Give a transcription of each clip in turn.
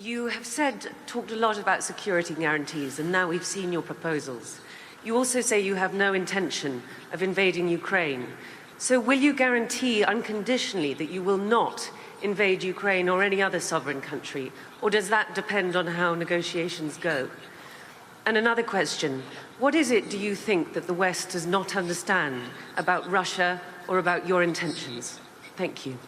You have talked a lot about security guarantees, and now we've seen your proposals. You also say you have no intention of invading Ukraine. So will you guarantee unconditionally that you will not invade Ukraine or any other sovereign country, or does that depend on how negotiations go? And another question, what is it, do you think, that the West does not understand about Russia or about your intentions? Thank you.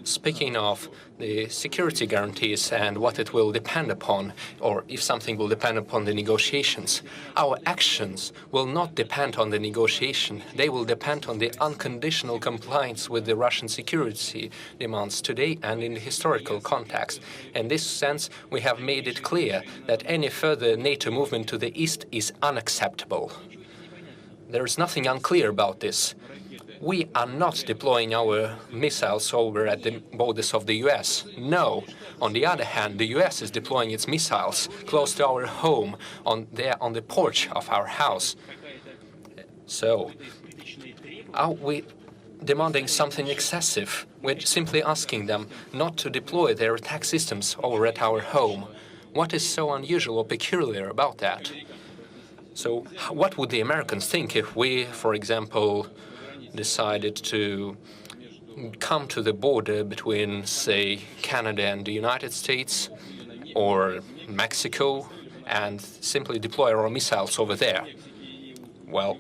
Speaking of the security guarantees and what it will depend upon, or if something will depend upon the negotiations, our actions will not depend on the negotiation. They will depend on the unconditional compliance with the Russian security demands today and in the historical context. In this sense, we have made it clear that any further NATO movement to the east is unacceptable. There is nothing unclear about this. We are not deploying our missiles over at the borders of the US. No. On the other hand, the US is deploying its missiles close to our home, on the porch of our house. So, are we demanding something excessive? We're simply asking them not to deploy their attack systems over at our home. What is so unusual or peculiar about that? So, what would the Americans think if we, for example, decided to come to the border between, say, Canada and the United States or Mexico and simply deploy our missiles over there? Well,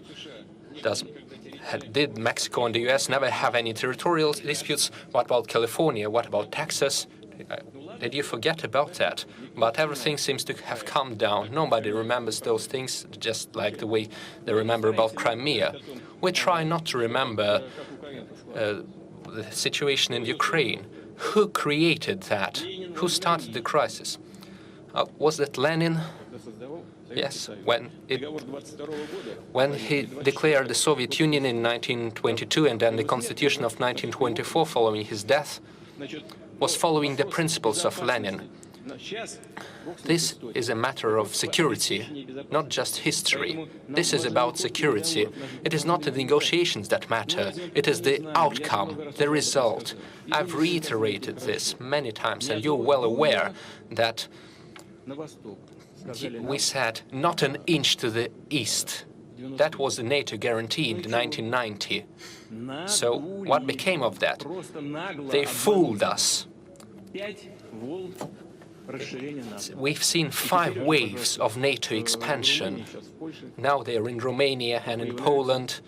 did Mexico and the US never have any territorial disputes? What about California? What about Texas? Did you forget about that? But everything seems to have calmed down. Nobody remembers those things, just like the way they remember about Crimea. We try not to remember the situation in Ukraine. Who created that? Who started the crisis? Was that Lenin? Yes, when he declared the Soviet Union in 1922 and then the Constitution of 1924 following his death, was following the principles of Lenin. This is a matter of security, not just history. This is about security. It is not the negotiations that matter. It is the outcome, the result. I've reiterated this many times, and you're well aware that we said not an inch to the east. That was the NATO guarantee in 1990. So what became of that? They fooled us. We've seen 5 waves of NATO expansion. Now they're in Romania and in Poland,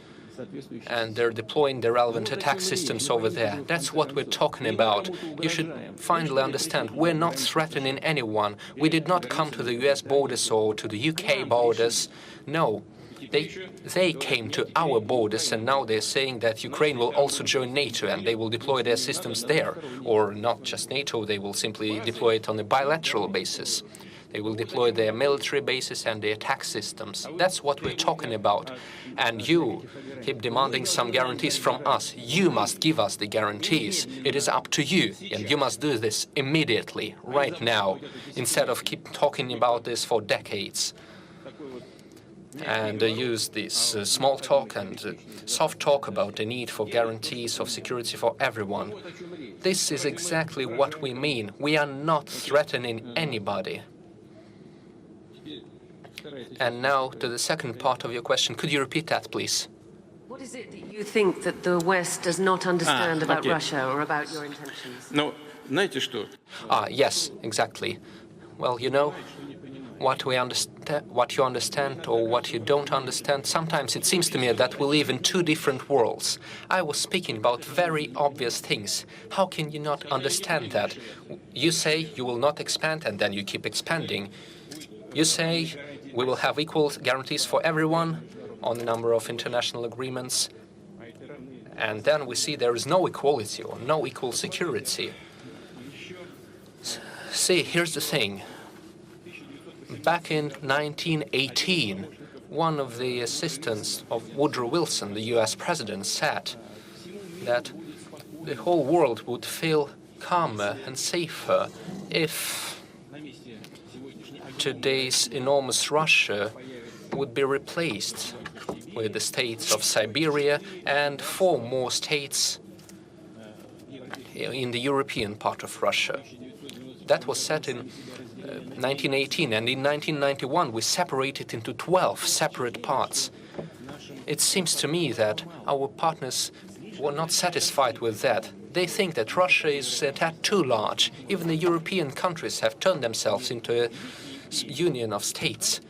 and they're deploying the relevant attack systems over there. That's what we're talking about. You should finally understand, we're not threatening anyone. We did not come to the US borders or to the UK borders. No. They came to our borders, and now they're saying that Ukraine will also join NATO and they will deploy their systems there. Or not just NATO, they will simply deploy it on a bilateral basis. They will deploy their military bases and their attack systems. That's what we're talking about. And you keep demanding some guarantees from us. You must give us the guarantees. It is up to you, and you must do this immediately, right now, instead of keep talking about this for decades. And use this small talk and soft talk about the need for guarantees of security for everyone. This is exactly what we mean. We are not threatening anybody. And now to the second part of your question. Could you repeat that, please? What is it that you think that the West does not understand about Russia or about your intentions? No, знаете что? Yes, exactly. Well, you know, what you understand or what you don't understand, sometimes it seems to me that we live in 2 different worlds. I was speaking about very obvious things. How can you not understand that? You say you will not expand, and then you keep expanding. You say we will have equal guarantees for everyone on a number of international agreements, and then we see there is no equality or no equal security. See, here's the thing. Back in 1918, one of the assistants of Woodrow Wilson, the US president, said that the whole world would feel calmer and safer if today's enormous Russia would be replaced with the states of Siberia and 4 more states in the European part of Russia. That was set in 1918, and in 1991 we separated into 12 separate parts. It seems to me that our partners were not satisfied with that. They think that Russia is a tad too large. Even the European countries have turned themselves into a union of states.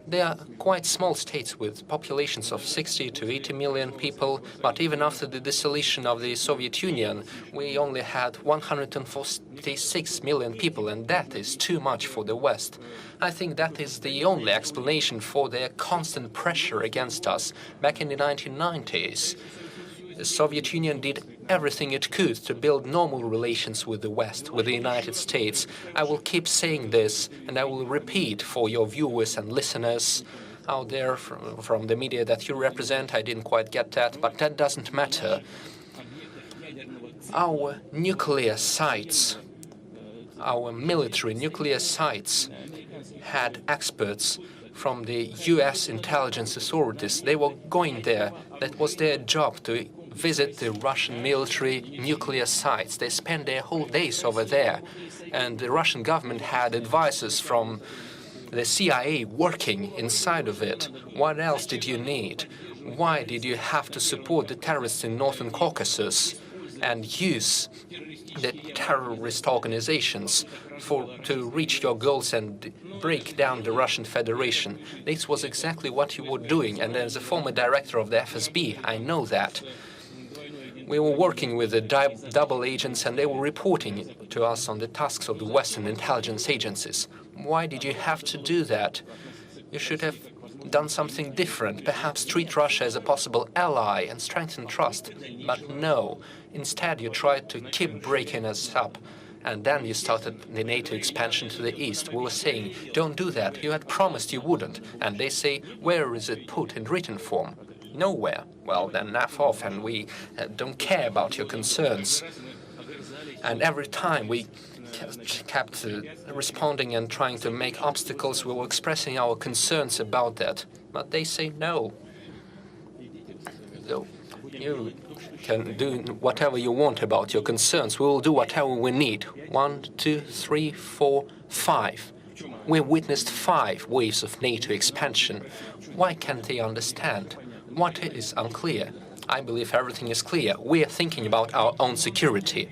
They are quite small states with populations of 60 to 80 million people, but even after the dissolution of the Soviet Union, we only had 146 million people, and that is too much for the West. I think that is the only explanation for their constant pressure against us. Back in the 1990s, the Soviet Union did everything it could to build normal relations with the West, with the United States. I will keep saying this, and I will repeat for your viewers and listeners out there from the media that you represent. I didn't quite get that, but that doesn't matter. Our nuclear sites, our military nuclear sites, had experts from the US intelligence authorities. They were going there. That was their job, to visit the Russian military nuclear sites. They spent their whole days over there. And the Russian government had advisors from the CIA working inside of it. What else did you need? Why did you have to support the terrorists in Northern Caucasus and use the terrorist organizations to reach your goals and break down the Russian Federation? This was exactly what you were doing, and as a former director of the FSB, I know that. We were working with the double agents, and they were reporting to us on the tasks of the Western intelligence agencies. Why did you have to do that? You should have done something different, perhaps treat Russia as a possible ally and strengthen trust. But no, instead you tried to keep breaking us up. And then you started the NATO expansion to the east. We were saying, don't do that. You had promised you wouldn't. And they say, where is it put in written form? Nowhere. Well, then F off, and we don't care about your concerns. And every time we kept responding and trying to make obstacles, we were expressing our concerns about that. But they say no. So you can do whatever you want about your concerns. We will do whatever we need. 1, 2, 3, 4, 5. We witnessed 5 waves of NATO expansion. Why can't they understand? What is unclear? I believe everything is clear. We are thinking about our own security.